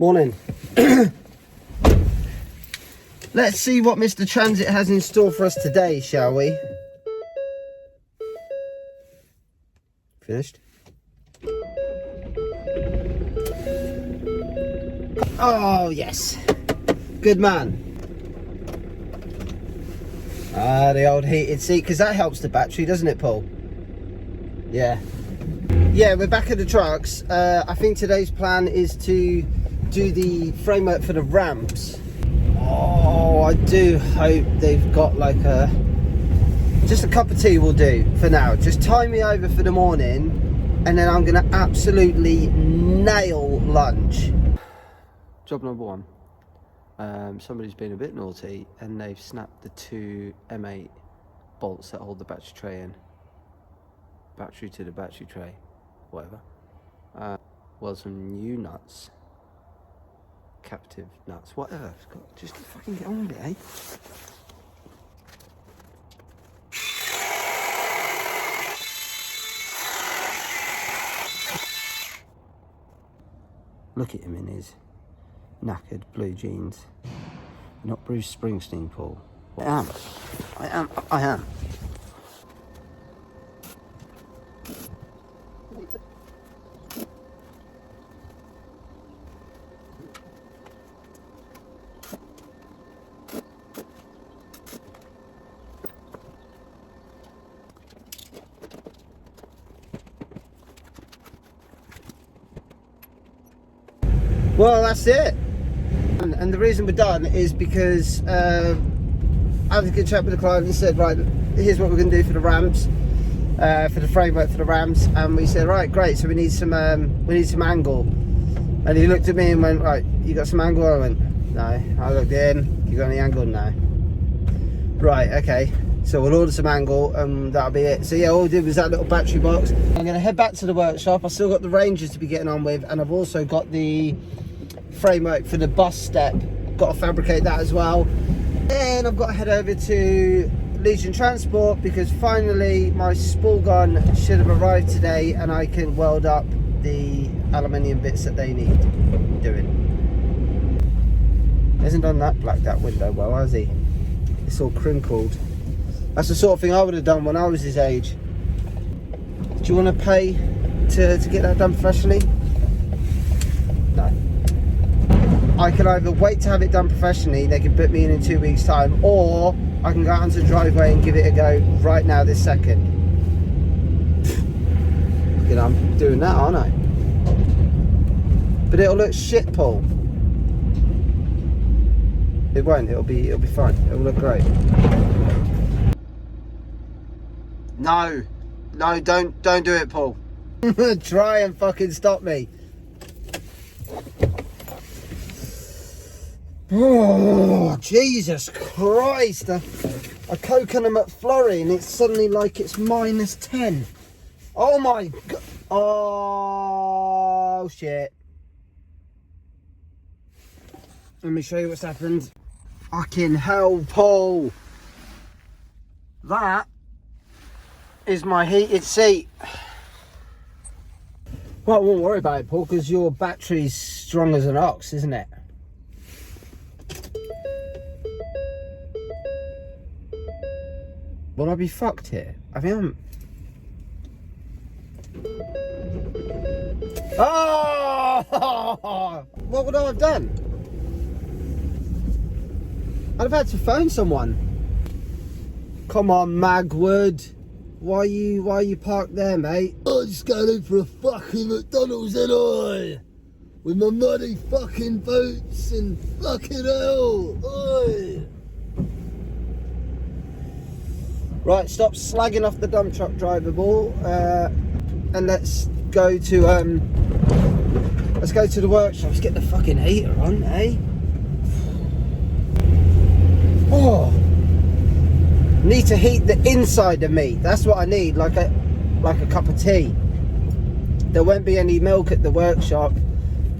Morning. Let's see what Mr. Transit has in store for us today, shall we? Finished? Oh, yes. Good man. The old heated seat, because that helps the battery, doesn't it, Paul? Yeah. Yeah, we're back at the trucks. I think today's plan is to do the framework for the ramps. Oh, I do hope they've got like just a cup of tea will do for now. Just tie me over for the morning, and then I'm gonna absolutely nail lunch. Job number one. Somebody's been a bit naughty and they've snapped the two M8 bolts that hold the battery tray in. Battery to the battery tray, whatever. Well, some new nuts. Captive nuts, whatever. Just fucking get on with it, eh? Look at him in his knackered blue jeans. You're not Bruce Springsteen, Paul. I am. Well, that's it. And the reason we're done is because I had a good chat with the client and said, right, here's what we're going to do for the ramps, for the framework for the ramps. And we said, right, great. So we need some angle. And he looked at me and went, right, you got some angle? I went, no. I looked in, you got any angle? No. Right, okay. So we'll order some angle and that'll be it. So yeah, all we did was that little battery box. I'm going to head back to the workshop. I've still got the Rangers to be getting on with, and I've also got the framework for the bus step. Got to fabricate that as well. Then I've got to head over to Legion Transport because finally my spool gun should have arrived today and I can weld up the aluminium bits that they need doing. Hasn't done that window well, has he? It's all crinkled. That's the sort of thing I would have done when I was his age. Do you want to pay to get that done professionally? No. I can either wait to have it done professionally, they can put me in 2 weeks time, or I can go out onto the driveway and give it a go right now this second. You know, I'm doing that, aren't I? But it'll look shit, Paul. It won't, it'll be fine. It'll look great. No, don't do it, Paul. Try and fucking stop me. Oh, Jesus Christ. A coconut McFlurry and it's suddenly like it's -10. Oh my God. Oh, shit. Let me show you what's happened. Fucking hell, Paul. That is my heated seat. Well, I won't worry about it, Paul, because your battery's strong as an ox, isn't it? Will I be fucked here? I mean, oh! What would I have done? I'd have had to phone someone. Come on, Magwood. Why you parked there, mate? I just got in for a fucking McDonalds, and I with my muddy fucking boots and fucking hell. Oi. Right, stop slagging off the dump truck driver, Ball, and let's go to the workshop. Let's get the fucking heater on, eh? Oh, need to heat the inside of me. That's what I need, like a cup of tea. There won't be any milk at the workshop.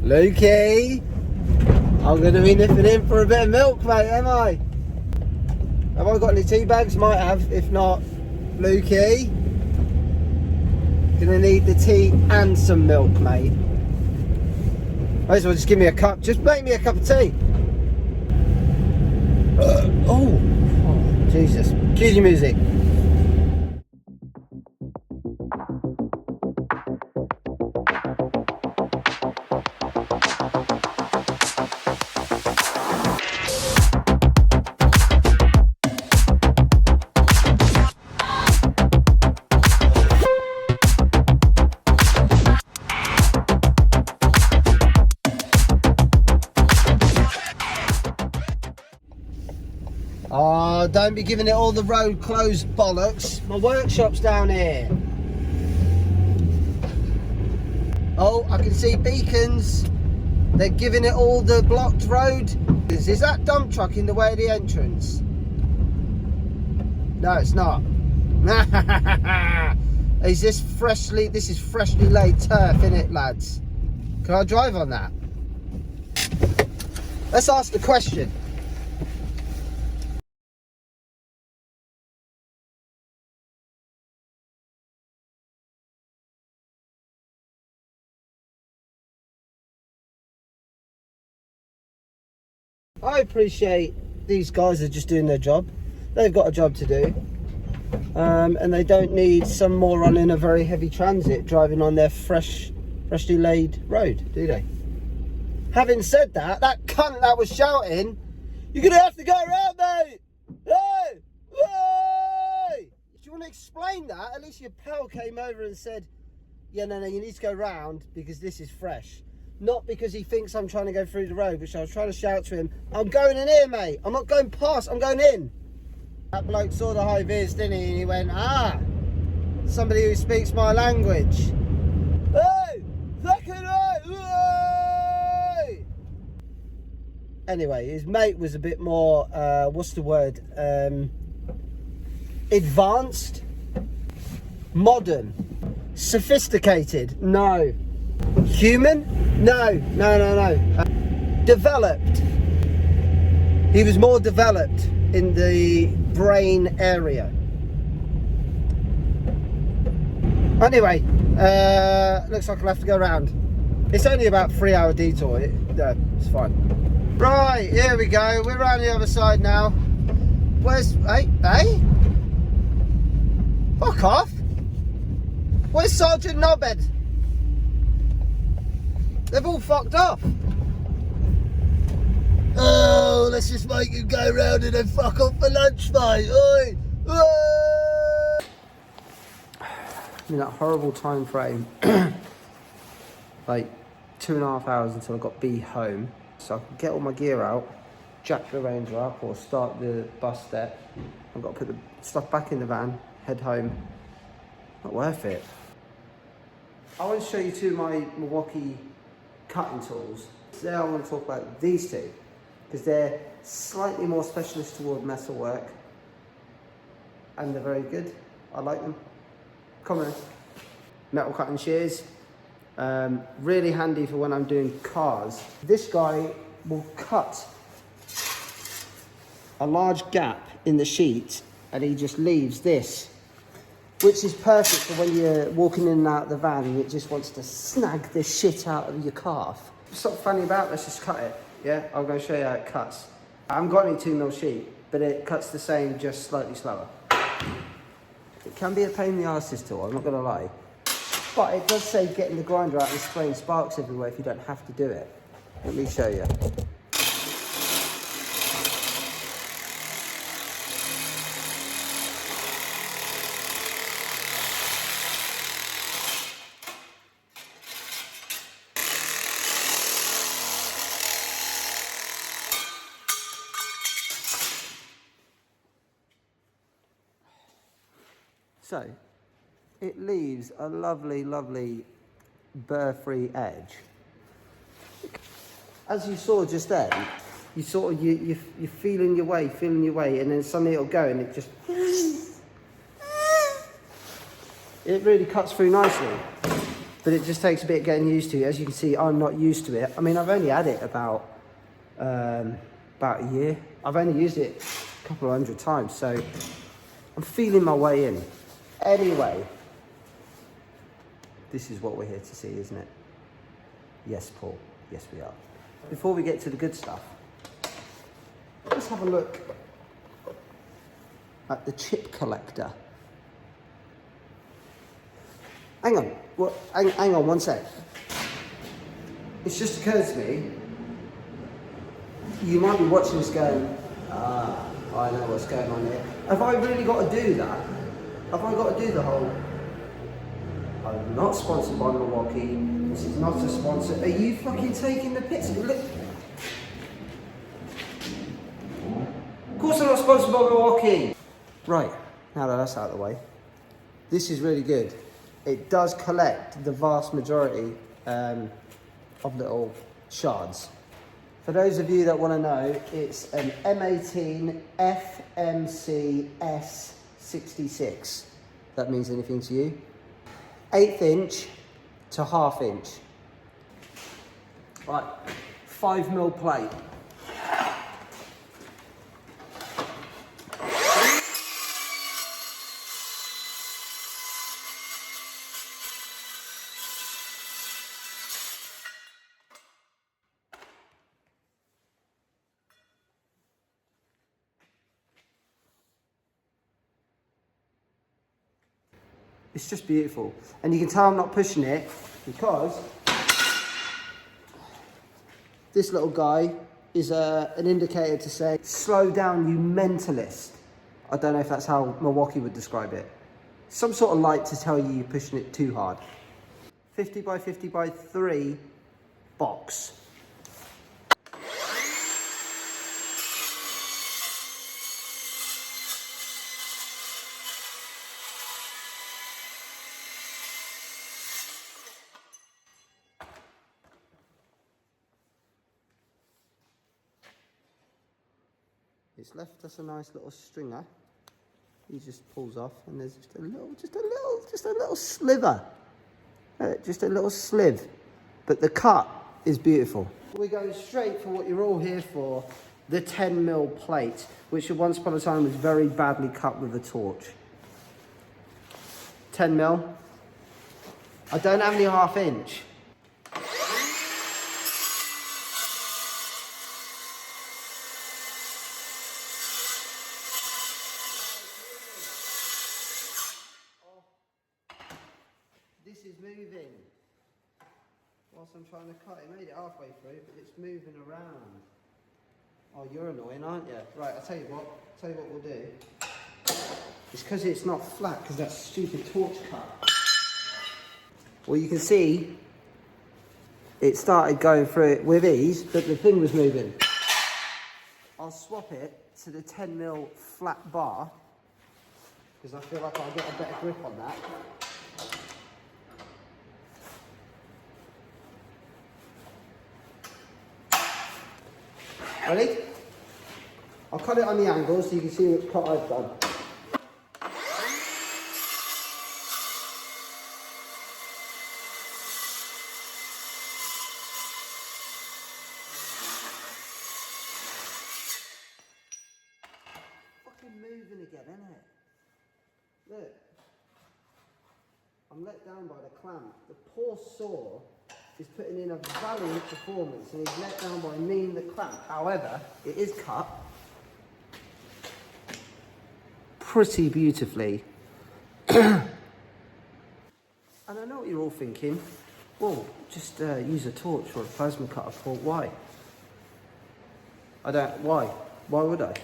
Lukey, I'm going to be nipping in for a bit of milk, mate, am I? Have I got any tea bags? Might have. If not, Lukey, gonna need the tea and some milk, mate. Might as well just give me a cup. Just make me a cup of tea. Oh, Jesus. Cue your music. Oh, don't be giving it all the road closed bollocks. My workshop's down here. Oh, I can see beacons. They're giving it all the blocked road. Is that dump truck in the way of the entrance? No, it's not. Is this freshly laid turf, innit, lads? Can I drive on that? Let's ask the question. I appreciate these guys are just doing their job. They've got a job to do. And they don't need some moron in a very heavy transit driving on their freshly laid road, do they? Having said that, that cunt that was shouting, "You're going to have to go around, mate! Hey! Hey!" Do you want to explain that? At least your pal came over and said, "Yeah, no, you need to go round because this is fresh." Not because he thinks I'm trying to go through the road, which I was trying to shout to him, "I'm going in here, mate. I'm not going past, I'm going in." That bloke saw the high vis, didn't he? And he went, "Ah, somebody who speaks my language. Hey, second right, hey!" Anyway, his mate was a bit more, what's the word? Advanced, modern, sophisticated. No. Human? No. Developed. He was more developed in the brain area. Anyway, looks like I'll have to go around. It's only about 3-hour detour. It's fine. Right, here we go. We're around the other side now. Hey? Fuck off. Where's Sergeant Knobhead? They've all fucked off. Oh, let's just make him go round and then fuck off for lunch, mate. Oi! In that horrible time frame, like 2.5 hours until I got B home, so I could get all my gear out, jack the Ranger up or start the bus step. I've got to put the stuff back in the van, head home. Not worth it. I want to show you two of my Milwaukee cutting tools. Today I want to talk about these two because they're slightly more specialist toward metal work and they're very good. I like them. Come on. Metal cutting shears. Really handy for when I'm doing cars. This guy will cut a large gap in the sheet and he just leaves this, which is perfect for when you're walking in and out of the van and it just wants to snag the shit out of your calf. Stop fanning about, let's just cut it. Yeah, I'm going to show you how it cuts. I haven't got any 2mm sheet, but it cuts the same, just slightly slower. It can be a pain in the arse, this tool, I'm not going to lie. But it does save getting the grinder out and spraying sparks everywhere if you don't have to do it. Let me show you. So, it leaves a lovely, lovely burr-free edge. As you saw just then, you sort of, you're feeling your way, and then suddenly it'll go and it just... It really cuts through nicely, but it just takes a bit getting used to. As you can see, I'm not used to it. I mean, I've only had it about a year. I've only used it a couple of 100 times, so I'm feeling my way in. Anyway, this is what we're here to see, isn't it? Yes, Paul. Yes, we are. Before we get to the good stuff, let's have a look at the chip collector. Hang on, hang on one sec. It's just occurred to me, you might be watching this going, I know what's going on here. Have I really got to do that? Have I got to do the whole, I'm not sponsored by Milwaukee, this is not a sponsor. Are you fucking taking the piss? Look. Of course I'm not sponsored by Milwaukee. Right, now that that's out of the way, this is really good. It does collect the vast majority of little shards. For those of you that want to know, it's an M18 FMC S66. That means anything to you? 1/8 inch to 1/2 inch. Right, 5mm plate. It's just beautiful. And you can tell I'm not pushing it because this little guy is an indicator to say, slow down, you mentalist. I don't know if that's how Milwaukee would describe it. Some sort of light to tell you you're pushing it too hard. 50 by 50 by 3 box. It's left us a nice little stringer. He just pulls off, and there's just a little sliver, just a little sliv. But the cut is beautiful. We're going straight for what you're all here for, the 10mm plate, which at once upon a time was very badly cut with a torch. 10mm. I don't have any 1/2 inch. This is moving. Whilst I'm trying to cut it, made it halfway through, but it's moving around. Oh, you're annoying, aren't you? Right, I'll tell you what we'll do. It's because it's not flat, because that stupid torch cut. Well, you can see it started going through it with ease, but the thing was moving. I'll swap it to the 10mm flat bar, because I feel like I'll get a better grip on that. Ready? I'll cut it on the angle so you can see what cut I've done. Fucking moving again, isn't it? Look. I'm let down by the clamp. The poor saw is putting in a valiant performance and he's let down by me and the clamp. However, it is cut pretty beautifully. And I know what you're all thinking. Well, just use a torch or a plasma cutter for why? Why? Why would I?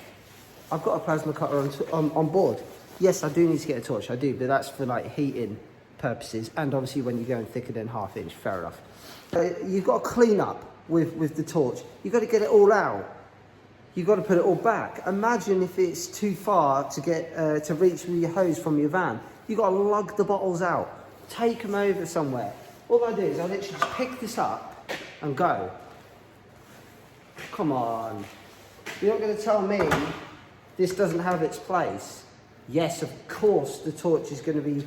I've got a plasma cutter on board. Yes, I do need to get a torch, I do, but that's for like heating purposes and obviously when you're going thicker than 1/2 inch, fair enough. You've got to clean up with the torch. You've got to get it all out. You've got to put it all back. Imagine if it's too far to get to reach with your hose from your van. You've got to lug the bottles out, take them over somewhere. All I do is I literally just pick this up and go. Come on. You're not going to tell me this doesn't have its place. Yes, of course, the torch is going to be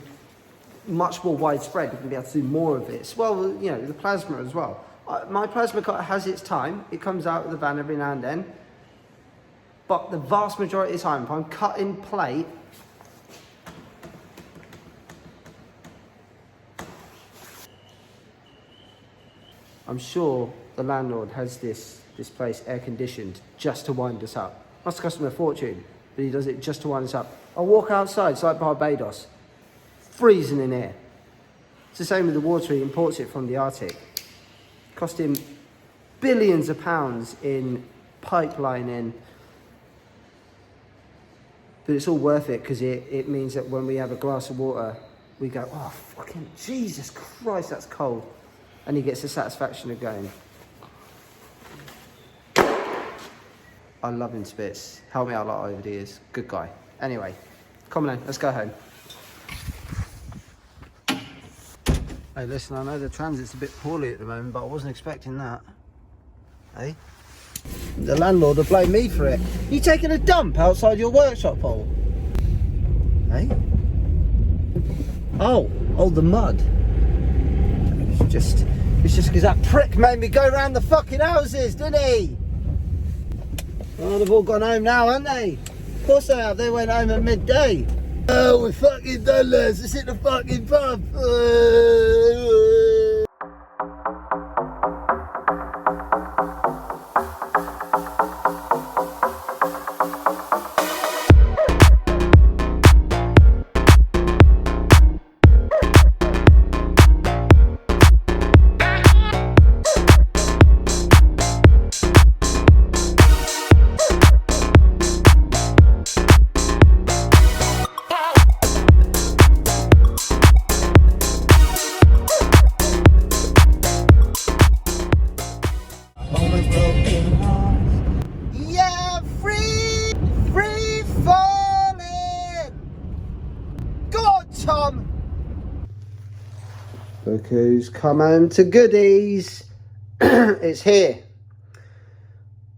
much more widespread. You're going to be able to do more of it. Well, you know, the plasma as well. My plasma cutter has its time. It comes out of the van every now and then. But the vast majority of the time, if I'm cutting plate, I'm sure the landlord has this place air conditioned just to wind us up. Must cost him a fortune, but he does it just to wind us up. I'll walk outside, it's like Barbados, freezing in here. It's the same with the water, he imports it from the Arctic. Cost him billions of pounds in pipelining, but it's all worth it because it means that when we have a glass of water, we go, oh, fucking Jesus Christ, that's cold. And he gets the satisfaction of going. I love him to bits. Helped me out a lot over the years. Good guy. Anyway, come on then, let's go home. Hey, listen, I know the transit's a bit poorly at the moment, but I wasn't expecting that. Hey? The landlord will blame me for it. You taking a dump outside your workshop, Paul? Hey? Oh, the mud. It's just because that prick made me go around the fucking houses, didn't he? Oh, they've all gone home now, haven't they? Of course they have. They went home at midday. Oh, we're fucking done, lads. Let's hit the fucking pub. Look who's come home to goodies. It's here.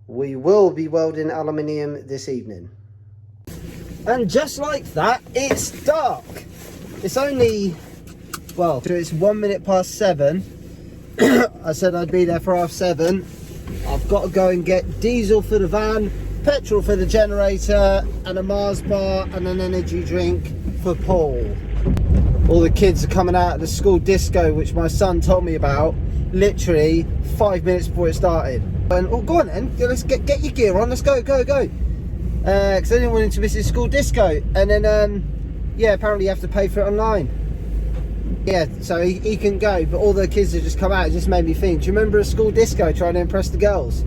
We will be welding aluminium this evening. And just like that, it's dark. It's only, well, it's 1 minute past 7. I said I'd be there for 7:30. I've got to go and get diesel for the van, petrol for the generator, and a Mars bar and an energy drink for Paul. All the kids are coming out of the school disco, which my son told me about, literally 5 minutes before it started. And, oh, go on then, let's get your gear on, let's go. Because I didn't want him to miss his school disco. And then, yeah, apparently you have to pay for it online. Yeah, so he can go, but all the kids have just come out. It just made me think, do you remember a school disco trying to impress the girls?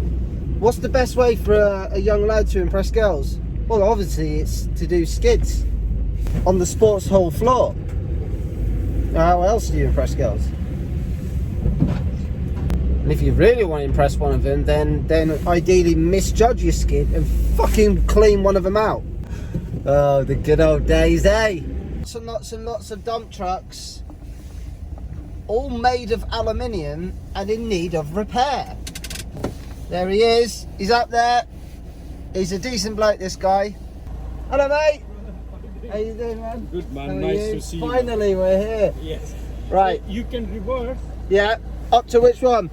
What's the best way for a young lad to impress girls? Well, obviously it's to do skids on the sports hall floor. How else do you impress girls? And if you really want to impress one of them, then ideally misjudge your skid and fucking clean one of them out. Oh, the good old days, eh? Lots and lots of dump trucks, all made of aluminium and in need of repair. There he is. He's up there. He's a decent bloke, this guy. Hello, mate. How you doing, man? Good, man. Nice to see you. Finally, we're here. Yes. Right. You can reverse. Yeah. Up to which one?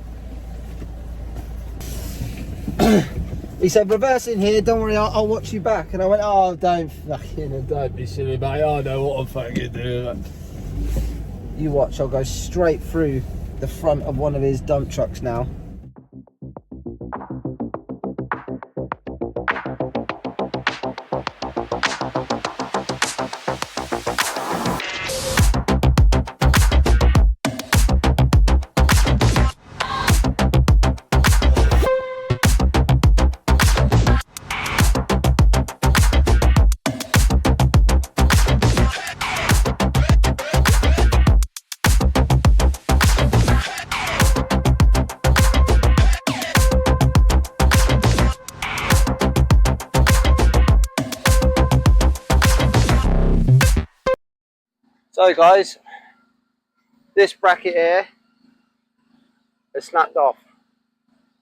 He said, reverse in here. Don't worry, I'll watch you back. And I went, oh, don't be silly, mate. I know what I'm fucking doing. You watch. I'll go straight through the front of one of his dump trucks now. So guys, this bracket here has snapped off.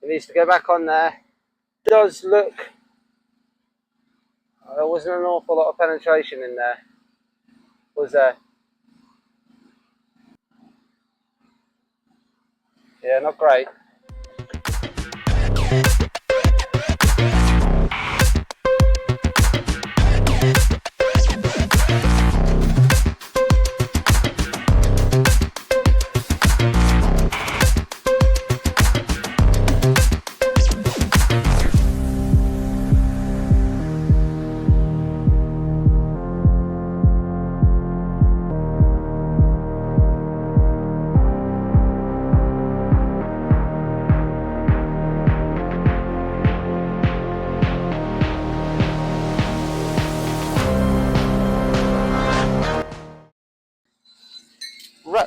It needs to go back on there. It does look, there wasn't an awful lot of penetration in there, was there? Yeah, not great.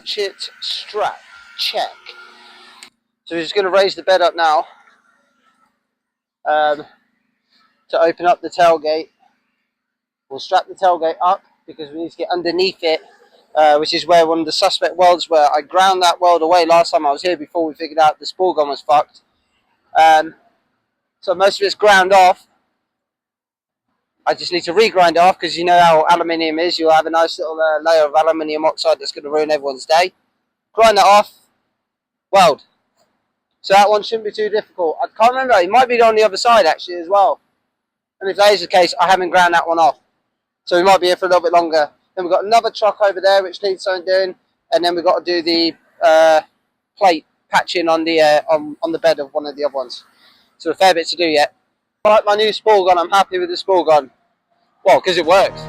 ratchet strap. Check. So we're just going to raise the bed up now to open up the tailgate. We'll strap the tailgate up because we need to get underneath it, which is where one of the suspect welds were. I ground that weld away last time I was here before we figured out the spool gun was fucked. So most of it's ground off. I just need to regrind it off because you know how aluminium is. You'll have a nice little layer of aluminium oxide that's going to ruin everyone's day. Grind that off. Weld. So that one shouldn't be too difficult. I can't remember. It might be on the other side actually as well. And if that is the case, I haven't ground that one off. So we might be here for a little bit longer. Then we've got another truck over there which needs something doing. And then we've got to do the plate patching on the bed of one of the other ones. So a fair bit to do yet. I like my new spool gun. I'm happy with the spool gun. Well, because it works.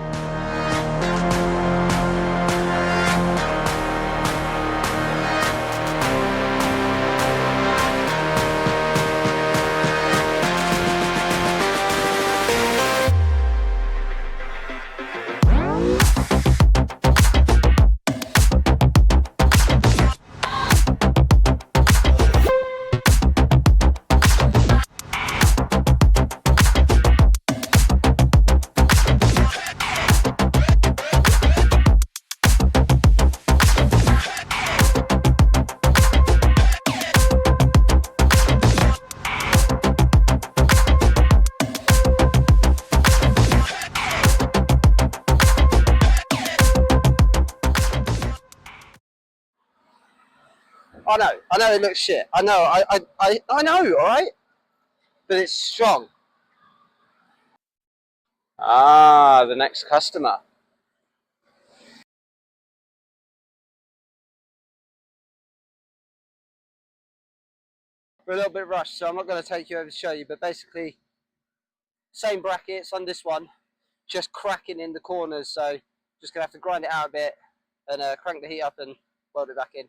I know it looks shit. I know, I know, alright? But it's strong. Ah, the next customer. We're a little bit rushed, so I'm not going to take you over to show you, but basically, same brackets on this one, just cracking in the corners, so just going to have to grind it out a bit and crank the heat up and weld it back in.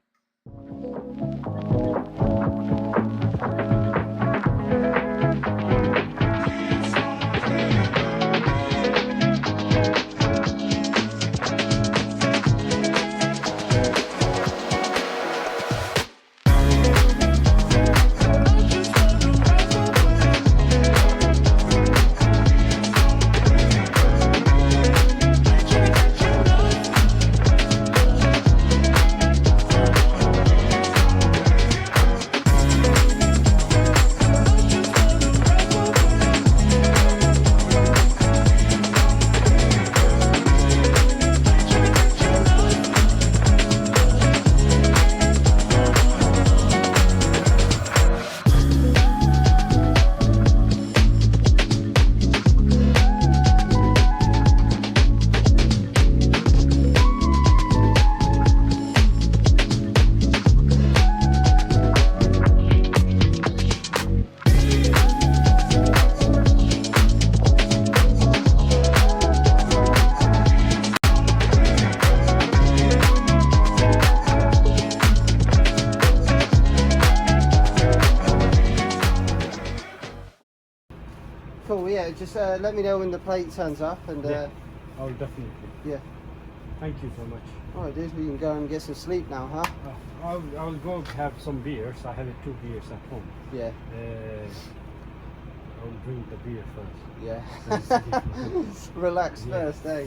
Cool, yeah, just let me know when the plate turns up and yeah, I'll definitely. Yeah. Thank you so much. Alright dude, we can go and get some sleep now, huh? I'll go have some beers. I have 2 beers at home. Yeah. I'll drink the beer first. Yeah. Relax first, eh?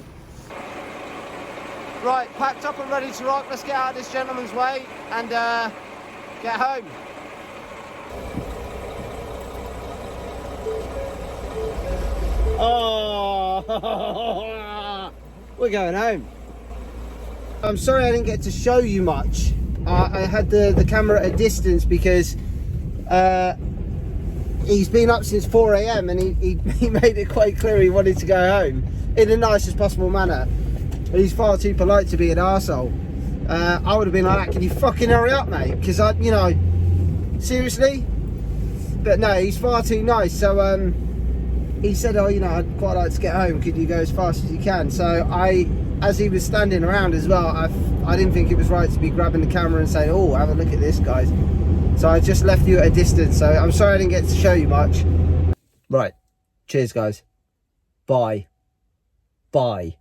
Right, packed up and ready to rock. Let's get out of this gentleman's way and get home. Oh, we're going home. I'm sorry I didn't get to show you much. I had the camera at a distance because he's been up since 4 AM and he made it quite clear he wanted to go home in the nicest possible manner. But he's far too polite to be an arsehole. I would have been like, can you fucking hurry up, mate? Because you know, seriously? But no, he's far too nice. So he said, oh, you know, I'd quite like to get home. Could you go as fast as you can? So as he was standing around as well, I didn't think it was right to be grabbing the camera and saying, oh, have a look at this, guys. So I just left you at a distance. So I'm sorry I didn't get to show you much. Right. Cheers, guys. Bye. Bye.